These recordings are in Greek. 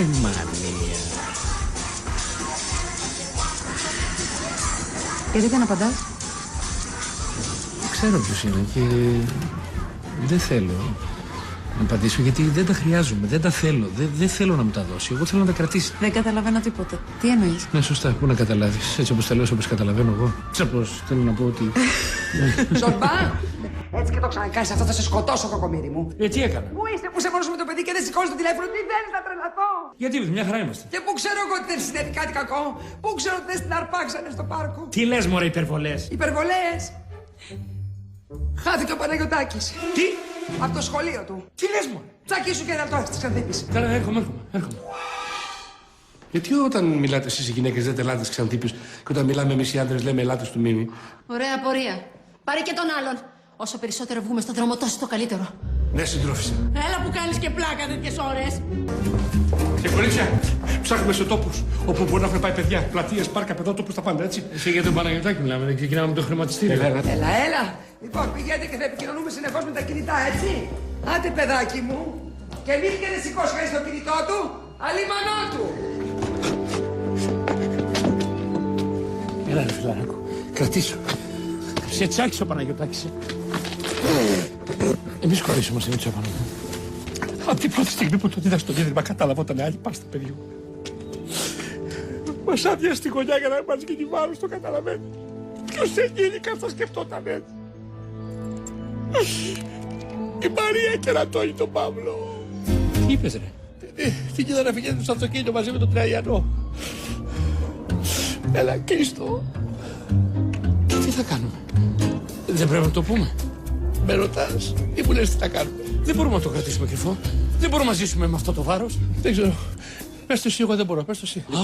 Μανία. Γιατί δεν απαντάς? Ξέρω ποιος είναι και δεν θέλω να απαντήσω γιατί δεν τα χρειάζομαι, δεν τα θέλω. Δεν θέλω να μου τα δώσει. Εγώ θέλω να τα κρατήσει. Δεν καταλαβαίνω τίποτα. Τι εννοείς? Ναι, σωστά. Πού να καταλάβεις. Έτσι όπως τα λέω, όπως καταλαβαίνω εγώ. Τσαπώς, θέλω να πω ότι. Ζορμπά! Έτσι και το ξανακάνεις αυτό, θα σε σκοτώσω, κοκομίρι μου. Τι έκανα. Πού είστε που σε μόνος με το παιδί και δεν σηκώνεις το τηλέφωνο, τι θέλεις να τρελαθώ. Γιατί, μια χαρά είμαστε. Και πού ξέρω εγώ ότι δεν συνέβη κάτι κακό. Πού ξέρω ότι δεν την αρπάξανε στο πάρκο. Τι λες, μωρέ, υπερβολές. Υπερβολές. Χάθηκε ο Παναγιωτάκης. Τι. Από το σχολείο του. Τι λες, μωρέ. Τσακί σου και να το έχεις της Ξανθήπης. Καλά, έρχομαι. Γιατί όταν μιλάτε εσείς οι γυναίκες δεν τελάτε της Ξανθήπης και όταν μιλάμε εμείς οι άντρες λέμε ελάτε του Μίμη. Ωραία πορεία. Πάρε και τον άλλον. Όσο περισσότερο βγούμε στον δρόμο, τόσο το καλύτερο. Ναι, συντρόφισσα. Έλα που κάνεις και πλάκα τέτοιες ώρες. Και κορίτσια, ψάχνουμε σε τόπους όπου μπορεί να έχουν πάει παιδιά. Πλατείες, πάρκα, παιδότοπους, τα πάντα, έτσι. Εσύ για τον Παναγιωτάκη μιλάμε, δεν ξεκινάμε με το χρηματιστήριο. Έλα. Λοιπόν, πηγαίνετε και θα επικοινωνούμε συνεχώς με τα κινητά, έτσι. Άντε, παιδάκι μου. Και μην και δεν σηκώσει κανείς το κινητό του, αλίμανό του. Έλα, ρε φιλαράκο. Κρατήσου. Σε τσάκισε ο Παναγιωτάκης. Εμείς χωρίσουμε με τσάπανο. Από την πρώτη στιγμή που το είδα στο ίδρυμα κατάλαβα όταν άλλη πάστα παιδί μου. Μας άδειασε στη γωνιά για να μας γίνει βάρος, το καταλαβαίνει. Ποιος ενήλικας θα σκεφτόταν έτσι. Η Μαρία κερατώνει τον Παύλο. Τι είπες, ρε. Την είδα να πηγαίνει στο αυτοκίνητο μαζί με τον Τραϊανό. Έλα, κλείστο. Και τι θα κάνουμε. Δεν πρέπει να το πούμε. Με ρωτάς ή μου λες τι θα κάνουμε. Δεν μπορούμε να το κρατήσουμε κρυφό. Δεν μπορούμε να ζήσουμε με αυτό το βάρος. Δεν ξέρω. Πες το εσύ, εγώ δεν μπορώ. Πες το εσύ. Α,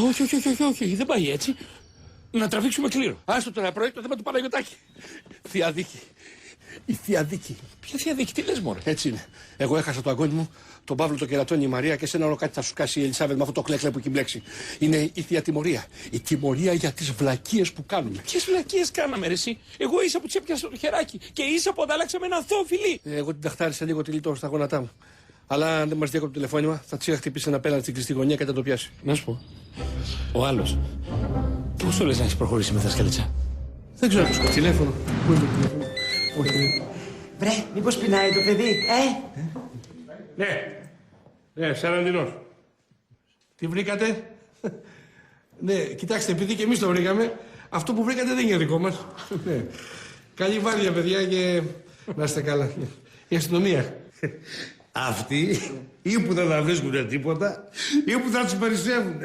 όχι. Δεν πάει έτσι. Να τραβήξουμε κλήρο. Άστο τώρα πρωί το θέμα του Παναγιωτάκη. Θεία δίκη. Η θεία δίκη. Ποια θεία δίκη, τι λες, μωρέ. Έτσι είναι. Εγώ έχασα το αγώνι μου, τον Παύλο, τον Κερατώνη, η Μαρία και σε ένα άλλο κάτι θα σου κάσει η Ελισάβετ με αυτό το κλέκλε που έχει μπλέξει. Είναι η θεία τιμωρία. Η τιμωρία για τις βλακίες που κάνουμε. Ποιες βλακίες κάναμε, ρε εσύ. Εγώ ίσα που της έπιασα το χεράκι και ίσα που αντάλλαξα με ένα αθώο φιλί. Εγώ την ταχτάρισα λίγο τη λιτό στα γόνατά μου. Αλλά αν δεν μας διέκοπε το τηλεφώνημα, θα της είχα χτυπήσει ένα απέναντι στην κλειστή γωνία και θα το πιάσει. Να σου πω. Ο άλλος. Πόσο λες να έχεις προχωρήσει με τα σκαλίτσα. Δεν ξέρω το τηλέφωνο. Πού είναι το τηλέφωνο. Βρε, μήπως πεινάει το παιδί, Ναι, Σαραντινός. Τι βρήκατε. Ναι, κοιτάξτε, επειδή και εμείς το βρήκαμε, αυτό που βρήκατε δεν είναι δικό μας. Ναι. Καλή βάρδια, παιδιά, και να είστε καλά. Η αστυνομία. Αυτοί ή που δεν θα βρίσκουν τίποτα ή που θα τους περισσεύουν.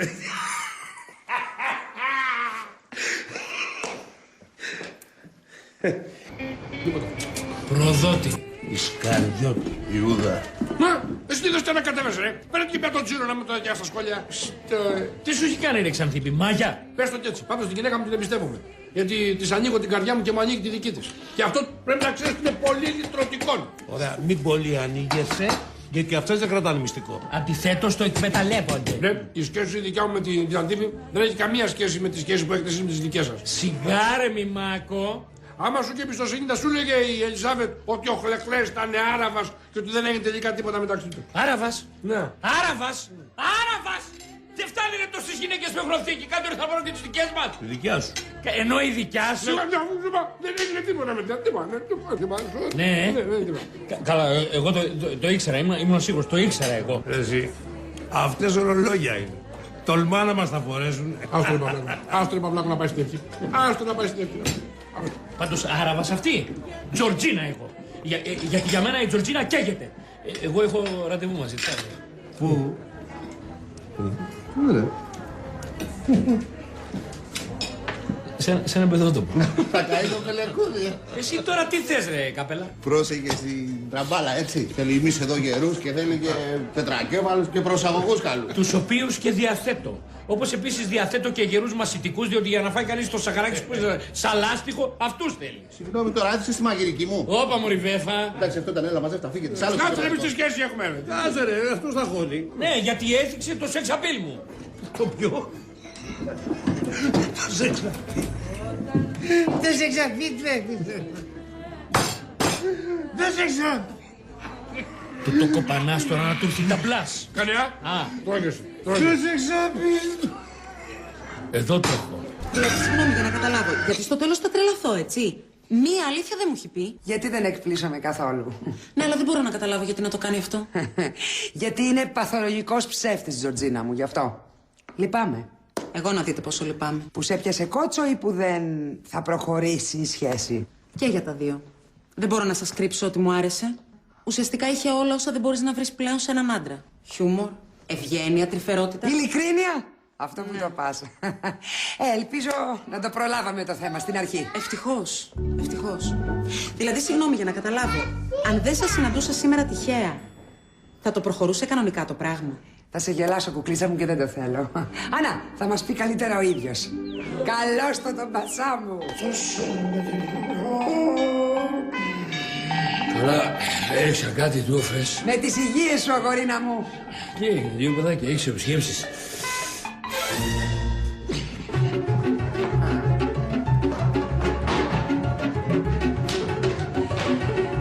Προδότη. Ισκαριώτη, Ιούδα. Μα, εσύ τι δώστε να κατέβεσαι, ρε. Πέρα και πέρα τον τζίρο να με το διά στα σχόλια. Τι σου έχει κάνει, ρε Ξανθήπη, μάγια. Πες το κι έτσι. Πάντως την γυναίκα μου την εμπιστεύομαι. Γιατί της ανοίγω την καρδιά μου και μου ανοίγει τη δική της. Και αυτό πρέπει να ξέρεις ότι είναι πολύ λυτρωτικό. Ωραία, μην πολύ ανοίγεσαι, γιατί και αυτές δεν κρατάνε μυστικό. Αντιθέτως το εκμεταλλεύονται. Ναι, η σχέση δικιά μου με την Ξανθήπη δεν έχει καμία σχέση με τη σχέση που έχετε εσείς με τις δικές σας. Σιγάρε μη Μάκο. Άμα σου και εμπιστοσύνη, θα σου λέγε η Ελισάβετ ότι ο Χλεκλές ήταν Άραβας και ότι δεν έγινε τελικά τίποτα μεταξύ του. Άραβας. Ναι. Άραβας. Άραβας. Δεν φτάνει ρε τόσες γυναίκες με χρωθήκη. Κάτω θα πάρω και τις δικές μας. Τη δικιά σου. Ενώ η δικιά σου. Δεν έγινε τίποτα με τίποτα. Ναι. Καλά, εγώ το ήξερα. Ήμουν σίγουρος. Το ήξερα εγώ. Εσύ, αυτές ορολόγια είναι. Τολμά να μας τα φορέσουν. Άστο Παυλάκο να πάει στην ευχή. Άστο να πάει στην ευχή. Πάντως Άραβας αυτή. Τζορτζίνα εγώ. Γιατί για μένα η Τζορτζίνα καίγεται. Εγώ έχω ραντεβού μαζί της. Πού? Σε ένα παιδότοπο. Θα καεί το πελεκούδι. Εσύ τώρα τι θες ρε καπέλα. Πρόσεχε στην τραμπάλα, έτσι. Θέλει εμείς εδώ γερούς και θέλει και τετρακέφαλους και προσαγωγούς καλούς. Τους οποίους και διαθέτω. Όπως επίσης διαθέτω και γερούς μασιτικούς, διότι για να φάει κανείς το σακαράκι που είναι σαλάστιχο, αυτούς θέλει. Συγγνώμη τώρα, άτυσε στη μαγειρική μου. Όπα μωρή βέφα. Εντάξει, αυτό ήταν, έλα μαζεύτα, φύγετε. Κάτσε ρε, εμείς τι σχέση έχουμε. Κάτσε ρε, αυτός θα χώνει. Ναι, γιατί έθιξε το σεξ απείλ μου. Το ποιο? Το σεξ απείλ. Δεν σε ξαφνίτρε. Δεν σε ξαφνίτρε. Το κοπανάς τώρα να του έρθει τα μπλάς. Κάνε α. Τρώνεσαι. Εδώ το έχω. Δηλαδή, συγγνώμη για να καταλάβω. Γιατί στο τέλος θα τρελαθώ, έτσι. Μία αλήθεια δεν μου έχει πει. Γιατί δεν εκπλήσωμαι καθόλου. Ναι, αλλά δεν μπορώ να καταλάβω γιατί να το κάνει αυτό. Γιατί είναι παθολογικός ψεύτης, Τζορτζίνα μου, γι' αυτό. Λυπάμαι. Εγώ να δείτε πόσο λυπάμαι. Που σε έπιασε κότσο ή που δεν θα προχωρήσει η σχέση. Και για τα δύο. Δεν μπορώ να σας κρύψω ότι μου άρεσε. Ουσιαστικά είχε όλα όσα δεν μπορείς να βρεις πλέον σε έναν άντρα. Χιούμορ, ευγένεια, τρυφερότητα. Ειλικρίνεια. Αυτό που το πας. Ελπίζω να το προλάβαμε το θέμα στην αρχή. Ευτυχώς. Ευτυχώς. Δηλαδή, συγγνώμη για να καταλάβω. Αν δεν σας συναντούσα σήμερα τυχαία, θα το προχωρούσε κανονικά το πράγμα. Θα σε γελάσω, κουκλίτσα μου, και δεν το θέλω. Άννα, θα μας πει καλύτερα ο ίδιος. Καλώς τον μπασά μου. Καλά, έριξα κάτι, του έφερες. Με τις υγείες σου, αγορίνα μου. Τι έγινε, δύο παιδάκια, έχεις επισκέψεις.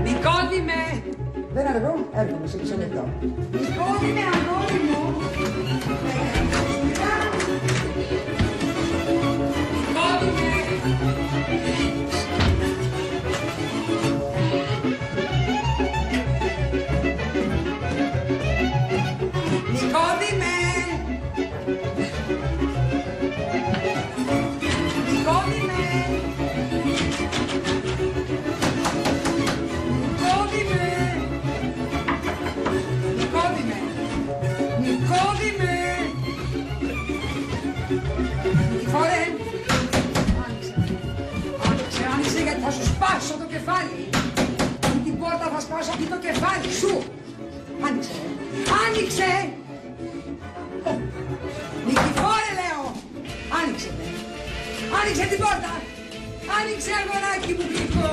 Νικόδημε! Δεν αργώ, έρχομαι σε μισό λεπτό. Νικόδημε, αγόρι μου! Νικόδημε! Άνοιξε γιατί θα σου σπάσω το κεφάλι. Με την πόρτα θα σπάσω και το κεφάλι σου. Άνοιξε. Άνοιξε. Νικηφόρε, λέω. Άνοιξε. Άνοιξε την πόρτα. Άνοιξε, αγοράκι μου, γλυκό.